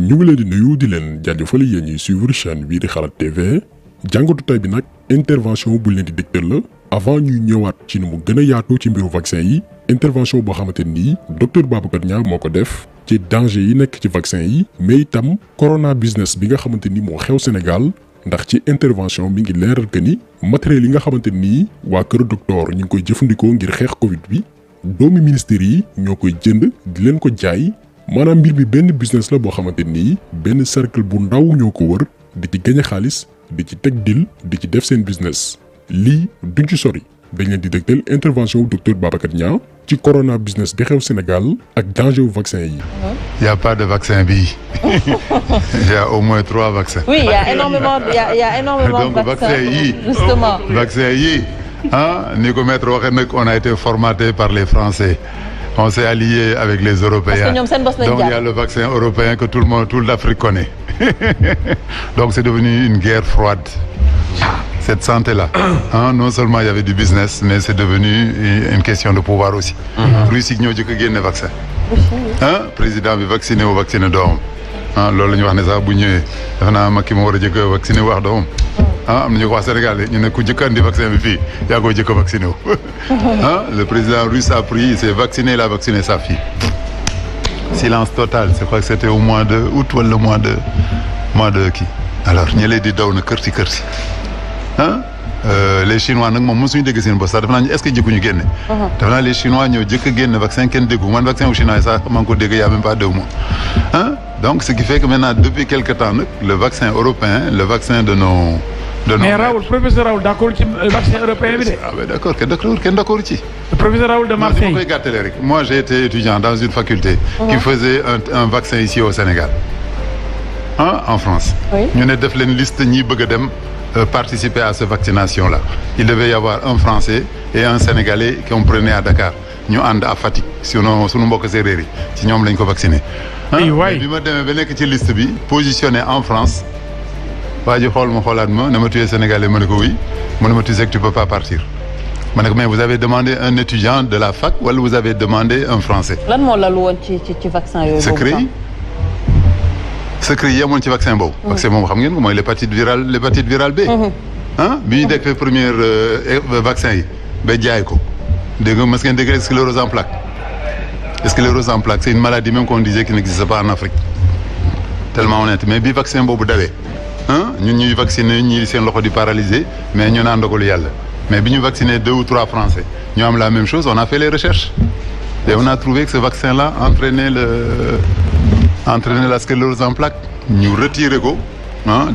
ñu ngi leen di nuyu di leen jaajëfal yéen ñuy suivre chaîne bii di Xalaat TV jàngatu tay bi nag intervention bu leen di dégtal la avant ñuy ñëwaat ci ni mu gën a yaatu ci mbiru vaccin yi intervention boo xamante nii docteur Babacar Niang moo ko def ci danger yi nekk ci vaccin yi mais itam corona business bi nga xamante ni moo xew Sénégal ndax ci intervention mi ngi leeral que ni matériel yi nga xamante nii waa kër docteur ñu ngi koy jëfandikoo ngir xeex Covid bi doomi ministère yi ñoo koy jënd di leen ko jaay. maanaam mbir bi benn business la boo xamante nii benn cercle bu ndaw ñoo ko wër di ci gañe xaalis di ci teg deal di ci def seen business lii duñ ci sori dañ leen di dégtal intervention docteur Babacar Niang ci corona business bi xew Sénégal ak danger wu vaccin yi. Il y a pas de vaccin bi. Il y a au moins 3 vaccins. Oui, il y a énormément de vaccins. yi justement. vaccin yi ni ko maître waxee nag on a été formaté par les Français. On s'est allié avec les Européens. Donc il y a le vaccin européen que toute l'Afrique connaît. Donc c'est devenu une guerre froide. Cette santé-là. Non seulement il y avait du business, mais c'est devenu une question de pouvoir aussi. Russie ñoo jëkk a génne vaccin. Président bi vacciné wu vacciné doomam. Loolu la ñu wax ne sax bu ñëwee defe naa Macky moo war a jëkk a vacciné wu wax doomam. am na ñu ko wax Sénégal ñu ne ku jëkk andi vaccin bi fii yaa koy jëkk a vacciné wu. Le président russe a pris, il s'est vacciné, il a vacciné sa fille. Silence total, je crois que c'était au mois de août wala le mois de kii. Alors ñële di daw na kërti kërti. Les Chinois nag moom mosuñu dégg seen bopp sax dafa naa ñu est-ce que jëkkuñu génne. dafa naa les Chinois ñoo jëkk a génne vaccin kenn déggu man vaccin wu chinois yi sax maa ngi ko dégg y a même pas 2 mois. Donc ce qui fait que maintenant depuis quelque temps nag le vaccin européen le vaccin de nos. mais Raoul professeur Raoul d'accord ci vaccin européen bi de. Oui d'accord kenn d'accord ci. Le professeur Raoul de Marseille. ma koy gàttalee rek moi j'ai été étudiant dans une faculté. qui faisait un vaccin ici au Sénégal. En France. ñu ne def leen liste ñi bëgg a dem. Participer à cette vaccination-là. Il devait y avoir un Français et un Sénégalais qu'on prenait à Dakar. Ñu ànd à Fatick sinon sunu mbokk séeréer yi ci ñoom lañ ko vacciné. bi ma demee ba nekk ci liste bi positionné en France waa ji xool ma xoolaat ma ne ma tu es Sénégalais ma ne ko oui mu ne ma tu sais que tu peux pas partir. ma ne ko mais vous avez demandé un étudiant de la fac wala vous avez demandé un Français. lan moo la lu woon ci vaccin yooyu. secret yi yemoon ci vaccin boobu. vaccin boobu xam ngeen ko mooy l'hépatite virale B. bi ñu defee première vaccin yi ba jaay ko dégg nga mas ngeen dégg sclérose en plaques. Sclérose en plaques c'est une maladie même qu'on disait qui n'existe pas en Afrique tellement honnête mais bi vaccin boobu dawee ñun ñuy vacciner ñii seen loxo di paralysé mais ñu naan ndogalu yàlla mais bi ñu vacciner 2 ou 3 Français ñu am la même chose on a fait les recherches et on a trouvé que ce vaccin-là entraînait la sclérose en plaques ñu retiré ko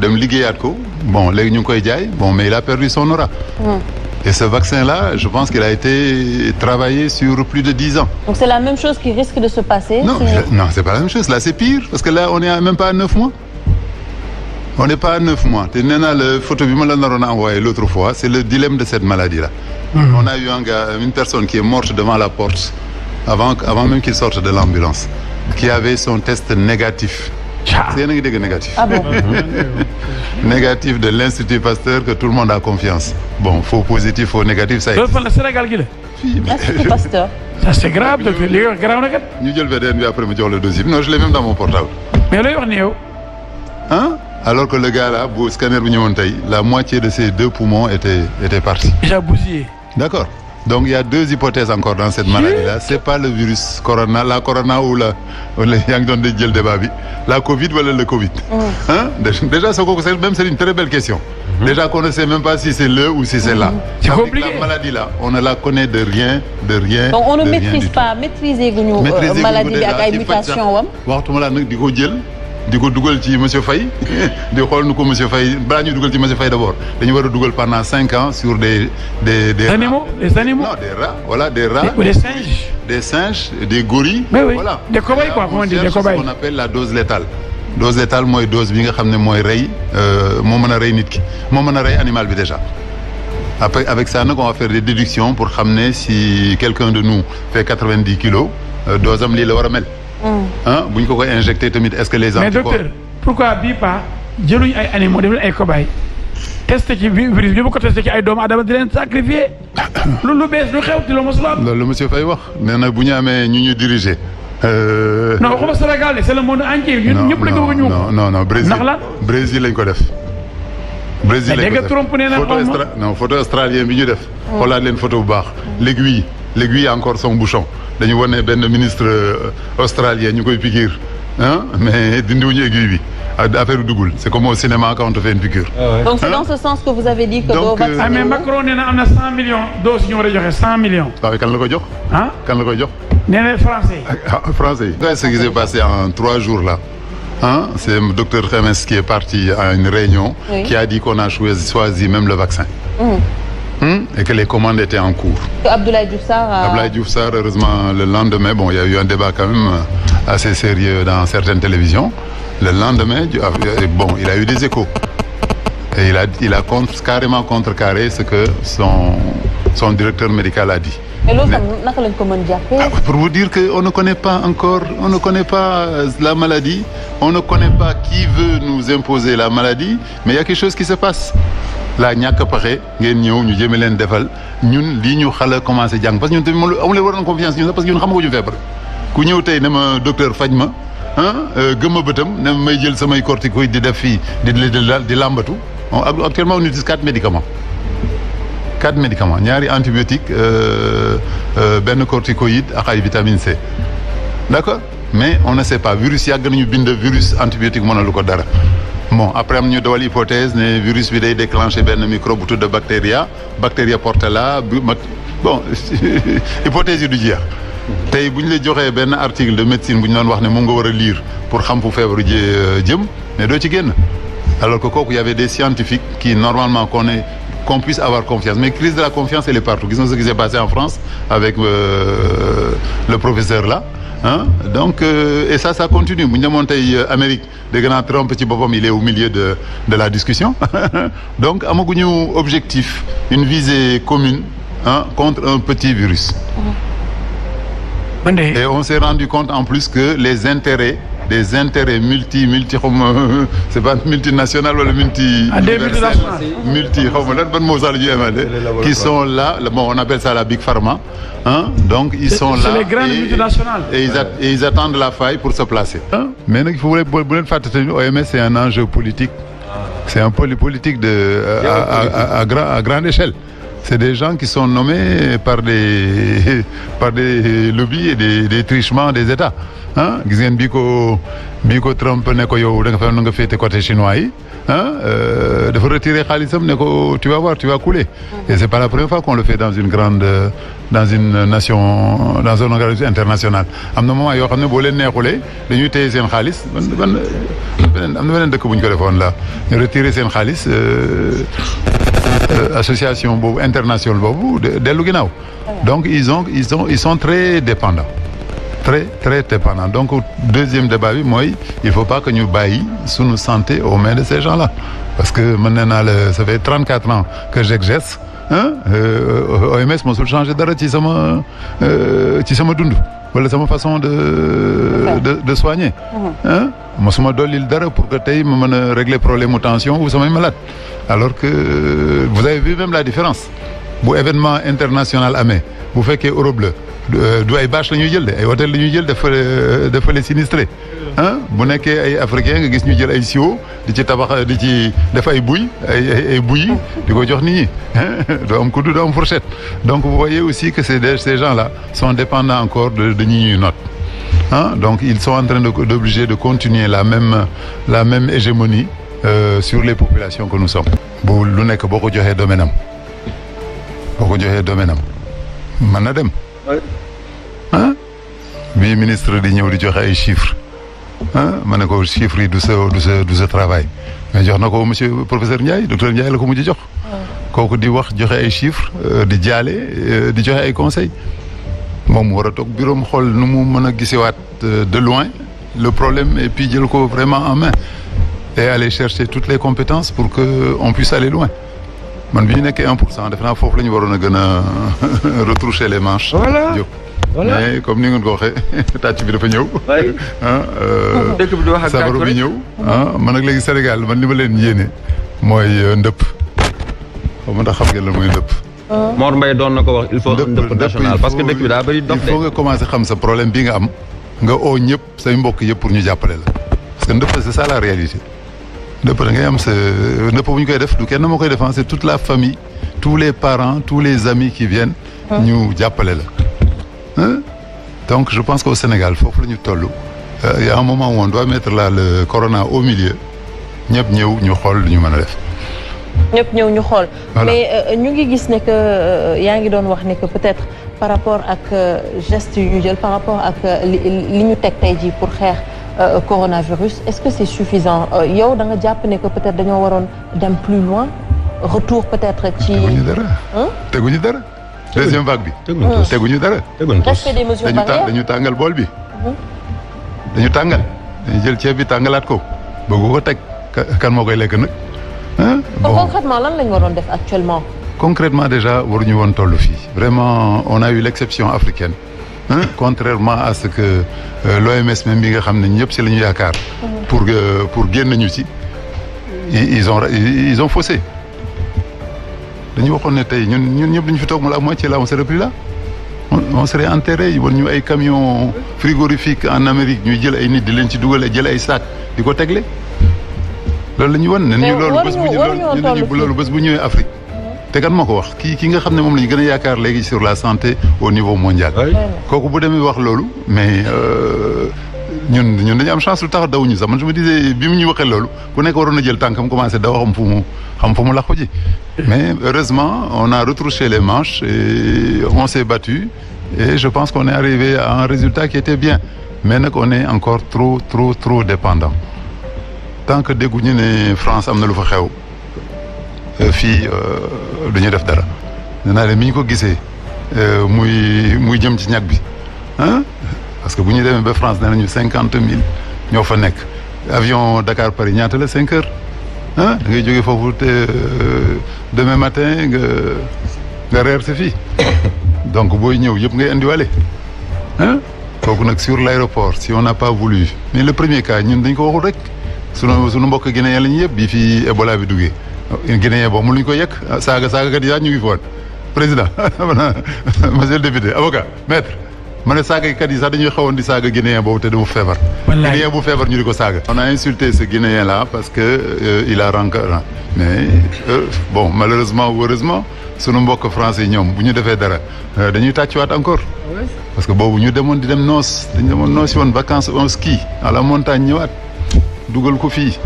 dem liggéeyaat ko bon léegi ñu ngi koy jaay bon mais il a perdu son aura. Et ce vaccin-là je pense qu'il a été travaillé sur plus de 10 ans. Donc c'est la même chose qui risque de se passer. Non c'est pas la même chose là c'est pire parce que là on est même pas à 9 mois. On n'est pas à 9 mois te nee naa la photo bi ma la naroon a envoyé l'autre fois c'est le dilemme de cette maladie-là. On a eu une personne qui est morte devant la porte avant même qu'il sorte de l'ambulance. Qui avait son test négatif. C'est un négatif. Ah bon? Négatif de l'Institut Pasteur que tout le monde a confiance. Bon, faux positif, faux négatif, ça existe. Le Sénégal gi la. L'Institut Pasteur. Ça c'est grave donc li nga wax grave na kat. ñu jël VDN bi après mu jox le dossier non je l'ai même dans mon portable. mais looy wax ni yow. Alors que le gars là bu scanner bi ñëwoon tey la moitié de ses 2 poumons étaient partis. déjà bousillé. D'accord. Donc il y a 2 hypothèses encore dans cette maladie-là c'est pas le virus corona la corona ou la yaa ngi doon di jël débat bi la Covid wala le Covid. Déjà ça kooku c'est une très belle question. Déjà qu'on ne sait même pas si c'est le ou si c'est là. C'est compliqué. La maladie là on ne la connaît de rien. Donc on ne maîtrise pas maîtriser guñu maladie bi ak ay mutation wam. waxtuma la nag di ko jël. di ko dugal ci monsieur Faye di xool nu ko monsieur Faye balaa ñuy dugal ci monsieur Faye d'abord dañu war a dugal pendant 5 ans sur des animaux des animaux. Non des rats voilà des rats. Des singes. Des gorilles. Mais oui. Voilà. Des cobayes quoi comment dire des cobayes. Ce qu'on appelle la dose létale. Dose létale mooy dose bi nga xam ne mooy rey moo mën a rey nit ki moo mën a rey animal bi déjà. Après avec ça nag on va faire des déductions pour xam ne si quelqu'un de nous fait 90 kilos dose am lii la war a mel. bu ñu ko koy injecté tamit est-ce que les anticorps. mais docteur pourquoi bii pas jëluñu ay animaux def leen ay cobayes testé ci virus bi bu ko testé ci ay doomu adama di leen sacrifier lu bees lu xew ci la mosul am. loolu la monsieur Faye wax nee na bu ñu amee ñu diriger non waxuma Sénégal c'est le monde entier. ñun ñëpp lañ ko bëgg a ñëw. non Brésil. ndax lan Brésil lañ ko def. Brésil lañ ko def Trump nee na photo australien bi ñu def. xoolaat leen photo bu baax. l'aiguille encore son bouchon dañu wane benn ministre australien ñu koy piqûre mais dindiwuñu aiguille bi affaire bi duggul c'est comme au cinéma quand on te fait une piqûre. donc c'est dans ce sens que vous avez dit que doo vacciner mais Macron nee na am na 100 millions doses ñu war a joxe 100 millions. waaw kan la ko jox. kan la ko jox. nee na français yi. français yi. ce qui s'est passé en 3 jours là. C'est le docteur Khemes qui est parti à une réunion. Oui. Qui a dit qu'on a choisi même le vaccin. Et que les commandes étaient en cours. Abdoulaye Diouf Sarr, heureusement, le lendemain, bon, il y a eu un débat quand même assez sérieux dans certaines télévisions. Le lendemain, bon, il a eu des échos. Et il a carrément contrecarré ce que son directeur médical a dit. Et l'autre, comment dire? Pour vous dire qu'on ne connaît pas encore, on ne connaît pas la maladie, on ne connaît pas qui veut nous imposer la maladie, mais il y a quelque chose qui se passe. La ñàkk paxe ngeen ñëw ñu jëme leen defal ñun lii ñu xala commencé jàng parce que ñun tamit amuleen war na confiance ñun parce que ñun xamaguñu feebar ku ñëw tey ne ma docteur faj ma gëmma bëtam ne may jël samay corticoïdes di def fii di làmbatu actuellement on utilise 4 médicaments ñaari antibiotiques benn corticoïde ak ay vitamine C d'accord mais on ne sait pas virus yàgg nañu bind virus antibiotique mënalu ko dara. Bon après am ñu dawal hypothèse ne virus bi day déclencher benn microbe bu tudd bactéria portela bon hypothèse yi du jeex tey bu ñu la joxee benn article de médecine bu ñu doon wax ne moom nga war a lire pour xam fu feebaru jëm mais doo ci génn alors que kooku y avait des scientifiques qui normalement qu'on puisse avoir confiance mais crise de la confiance elle est partout gis nga ce qui s'est passé en France avec le professeur là. Donc et ça continue bu ñu demoon tey Amérique dégg naa Trump ci boppam il est au milieu de la discussion donc amaguñu objectif une visée commune contre un petit virus. Et on s'est rendu compte en plus que des intérêts multi c'est pas multinational wala multi xaw ma lan ban moo sax la ñuy amee qui sont là bon on appelle ça la big pharma donc ils sont là les grandes multinationales et ils attendent la faille pour se placer mais nag il faut bu leen fàtte tamit OMS c'est un enjeu politique c'est un politique à grande échelle c'est des gens qui sont nommés par des lobbies et des trichements des États gis ngeen bii ko Trump ne ko yow da nga fa nga féete côté chinois yi dafa retirer xaalisam ne ko tu vas voir tu vas couler et c'est pas la première fois qu'on le fait dans une nation dans un organisme international am na moment yoo xam ne boo leen neexulee dañuy téye seen xaalis am na beneen dëkk bu ñu ko defoon la ñu retirer seen xaalis association boobu internationale boobu dellu ginnaaw donc ils sont très dépendants très dépendant donc deuxième débat bi mooy il faut pas que ñu bàyyi sunu santé aux mains de ces gens-là parce que mën naa la ça fait 34 ans que j'exerce OMS mosul changé dara ci sama dund wala sama façon de soigner mosuma dollil dara pour que tey ma mën a régler problème mu tension ou samay malade alors que vous avez vu même la différence bu événement international amee bu fekkee Europe la du ay bâche la ñuy jël de ay hôtel la ñuy jël dafa les sinistré bu nekkee ay africain nga gis ñu jël ay siwo di ci tabax di ci def ay buy ay buy di ko jox nit ñi doo am kuddu doo am fourchette donc vous voyez aussi que ces gens-là sont dépendants encore de ñi ñuy note donc ils sont en train d'obliger de continuer la même hégémonie sur les populations que nous sommes bu lu nekk boo ko joxee domaine am mën na dem bi ministre di ñëw di joxe ay chiffres ma ne ko chiffres yi du sa travail mais jox na ko monsieur professeur Ndiaye docteur Ndiaye la ko mujj jox kooku di wax joxe ay chiffres di jaale di joxe ay conseils moom mu war a toog bureau mu xool nu mu mën a gisewaat de loin le problème et puis jël ko vraiment en main et aller chercher toutes les compétences pour que on puisse aller loin man bi ñu nekkee 1% defe naa foofu la ñu waroon a gën a retroucher les manches. voilà mais comme ni ngeen ko waxee tàcc bi dafa ñëw. dëkk bi di wax ak sabaru bi ñëw. man nag léegi Sénégal man li ma leen yéene mooy ndëpp xaw ma ndax xam ngeen la mooy ndëpp. Mor Mbaye doon na ko wax il faut un ndëpp national parce que dëkk bi daa bëri dox de. il faut nga commencer xam sa problème bi nga am nga oo ñëpp say mbokk yëpp pour ñu jàppale la parce que ndëpp c'est ça la réalité ndëpp da ngay am sa ndëpp bu ñu koy def du kenn moo koy def c'est toute la famille tous les parents tous les amis qui viennent ñu jàppale la donc je pense qu'au Sénégal foofu la ñu toll il y a un moment où on doit mettre là le corona au milieu ñëpp ñëw ñu xool lu ñu mën a def ñëpp ñëw ñu xool mais ñu ngi gis ne que yaa ngi doon wax ne que peut-être par rapport ak gestes yu ñu jël par rapport ak li ñu teg tey jii pour xeex coronavirus est-ce que c'est suffisant yow da nga jàpp ne que peut-être dañoo waroon dem plus loin retour peut-être ci teguñu dara deuxième vague bi teguñu dara respect des mesures barrières dañu tàngal bool bi dañu tàngal dañu jël ceeb bi tàngalaat ko bëgg ko teg kan moo koy lekk nag bon concrètement lan lañ waroon def actuellement concrètement déjà waruñu woon toll fii vraiment on a eu l'exception africaine contrairement à ce que l'OMS même bi nga xam ne ñëpp si la ñu yaakaar pour génn ñu ci ils ont faussé dañu waxoon ne tey ñun ñëpp dañu fi toog mu la moitié là on serait plus là on serait enterré woon ñu ay camions frigorifiques en Amérique ñuy jël ay nit di leen ci dugal jël ay sac di ko tegle loolu la ñu wan ne ñu loolu bés bu ñëwee Afrique te kan moo ko wax ki nga xam ne moom la ñu gën a yaakaar léegi sur la santé au niveau mondial kooku bu demee wax loolu mais ñun dañu am chance lu tax dawuñu sax man je me disais bi mu ñu waxee loolu ku nekk waroon na jël tànkam commencé daw xam fu mu làqu ji mais heureusement on a retroussé les manches et on s'est battu et je pense qu'on est arrivé à un résultat qui était bien mais nag on est encore trop dépendant tant que dégguñu ne France am na lu fa xew fii du ñu def dara nee naa leen mi ñu ko gisee muy jëm ci ñag bi parce que bu ñu demee ba France nee nañu 50 000 ñoo fa nekk avion Dakar Paris ñaata la 5 heures da ngay jógee foofu te demain matin nga reer sa fii donc booy ñëw yëpp ngay indiwale kooku nag sur l'aéroport si on n'a pas voulu mais le premier cas ñun dañ ko waxul rek sunu mbokk Guinéen la ñu yëpp bii fii Ebola bi duggee Guinéen boobu mu luñ ko yekk saaga kat yi ñu ngi foon président monsieur le député avocat maître ma ne saaga kat yi sax dañuy xawoon di saaga Guinéen boobu te du feebar Guinéen bu feebar ñu di ko saaga on a insulté ce Guinéen là parce que il a rancœur mais bon malheureusement ou heureusement sunu mbokk français yi ñoom bu ñu defee dara dañuy tàccuwaat encore parce que boobu ñu demoon di dem noos dañu demoon noos yoon vacances au ski à la montagne ñëwaat dugal ko fii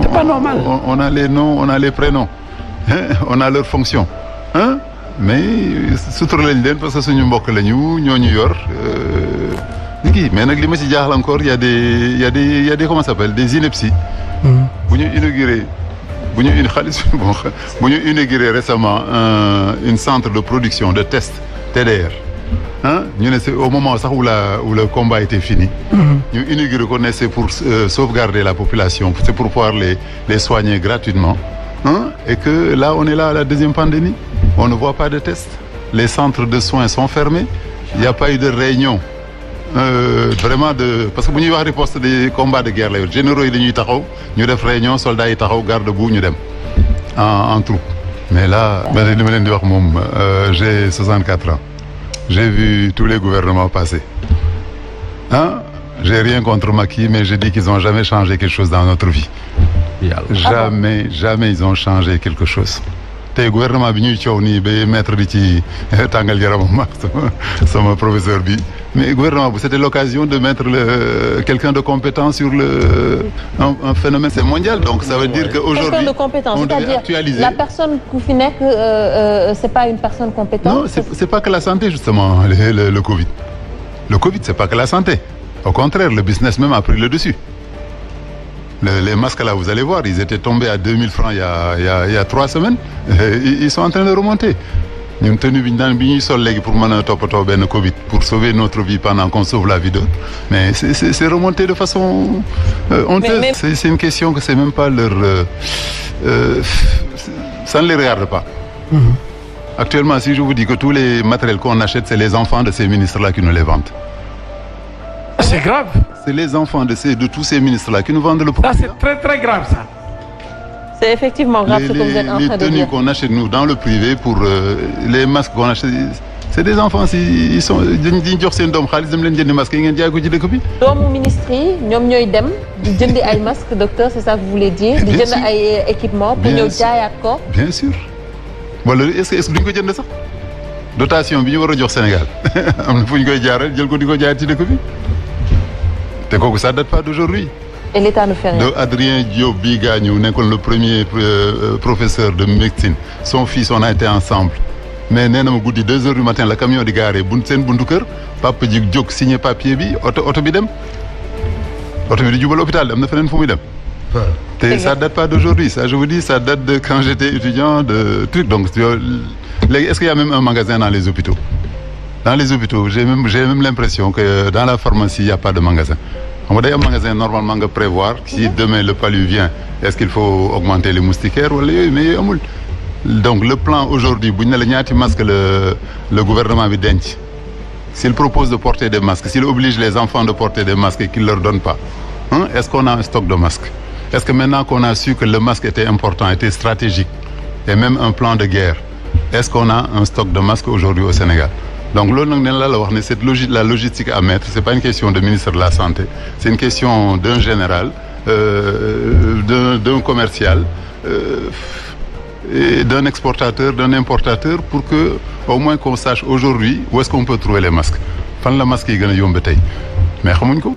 c'est pas normal on a les noms on a les prénoms on a leur fonction mais sutura lañ leen parce que suñu mbokk lañu ñoo ñu yor kii mais nag li ma ci jaaxal encore y a des comment ça s'appelle des inepties bu ñu inauguré récemment une centre de production de tests TDR ñu ne c'est au moment sax où le combat était fini ñu inauguré ko ne c'est pour sauvegarder la population c'est pour pouvoir les soigner gratuitement et que là on est là à la deuxième pandémie on ne voit pas de tests les centres de soins sont fermés il y a pas eu de réunion vraiment parce que bu ñuy wax riposte des combats de guerre la yor généraux yi dañuy taxaw ñu def réunion soldats yi taxaw garde-boue ñu dem en troupe mais là li ma leen di wax moom j'ai 64 ans j'ai vu tous les gouvernements passer j'ai rien contre Macky mais je dis qu'ils ont jamais changé quelque chose dans notre vie jamais ils ont changé quelque chose tey gouvernement bi ñuy coow nii ba maître di ci tàngal yaramam sama professeur bi mais gouvernement bu c'était l'occasion de mettre quelqu'un de compétent sur un phénomène c'est mondial donc ça veut dire que aujourd'hui quelqu'un de compétent c'est-à-dire actualiser. La personne ku fi nekk c'est pas une personne compétente non c'est pas que la santé justement le Covid c'est pas que la santé au contraire le business même a pris le dessus les masques là vous allez voir ils étaient tombés à 2000 francs il y a 3 semaines ils sont en train de remonter ñun tenue bi ñuy sol léegi pour mën a toppatoo benn Covid pour sauver notre vie pendant qu'on sauve la vie d'autres mais c'est remonté de façon honteuse c'est une question que c'est même pas leur ça ne les regarde pas actuellement si je vous dis que tous les matériels qu'on achète c'est les enfants de ces ministres là qui nous les vendent c'est grave c'est les enfants de tous ces ministres-là qui nous vendent le produit. Ça, c'est très, très grave, ça. C'est effectivement grave ce que vous êtes en train de dire. Les tenues qu'on achète, nous, dans le privé, pour les masques qu'on achète, c'est des enfants ils sont dañuy jox seen doom xaalis dem leen jëndi masque yi ngeen jaay ko ci dëkk bi. doomu ministre yi ñoom ñooy dem di jëndi ay masques docteur c'est ça que vous voulez dire. di jënd ay équipements pour ñëw jaayaat ko. bien sûr wala est-ce que duñ ko jënd sax dotation bi ñu war a jox Sénégal am na fu ñu koy jaaral jël ko di ko jaayaat ci dëkk bi te kooku ça date pas d'aujourd'hui. et l'État ne fait rien. de Adrien Diop bii gaañu nekkoon le premier professeur de médecine son fils on a été ensemble. mais nee na ma guddi 2 heures du matin la camion di gaaree seen buntu kër papa ji jóg signé papier bi oto bi dem oto bi di jubal hôpital am na feneen fu muy dem. te ça date pas d'aujourd'hui ça je vous dis ça date de quand j'étais étudiant de truc donc léegi est-ce qu'il y a même un magasin dans les hôpitaux. dans les hôpitaux j'ai même l'impression que dans la pharmacie il y a pas de magasin xam nga day am magasin normalement nga prévoir si demain le palu vient est-ce qu'il faut augmenter les moustiquaires wala yooyu mais yooyu amul. donc le plan aujourd'hui bu ñu ne la ñaati masque le gouvernement bi denc s'il propose de porter des masques s'il oblige les enfants de porter des masques et qu'il leur donne pas est-ce qu'on a un stock de masques est-ce que maintenant qu'on a su que le masque était important était stratégique et même un plan de guerre est-ce qu'on a un stock de masques aujourd'hui au Sénégal donc loolu nag ne la wax ne cette la logistique à mettre c'est pas une question de ministre de la santé c'est une question d'un général d'un commercial et d'un exportateur, d'un importateur pour que au moins qu'on sache aujourd'hui où est-ce qu'on peut trouver les masques fan la masque yi gën a yomb tey mais xamuñ ko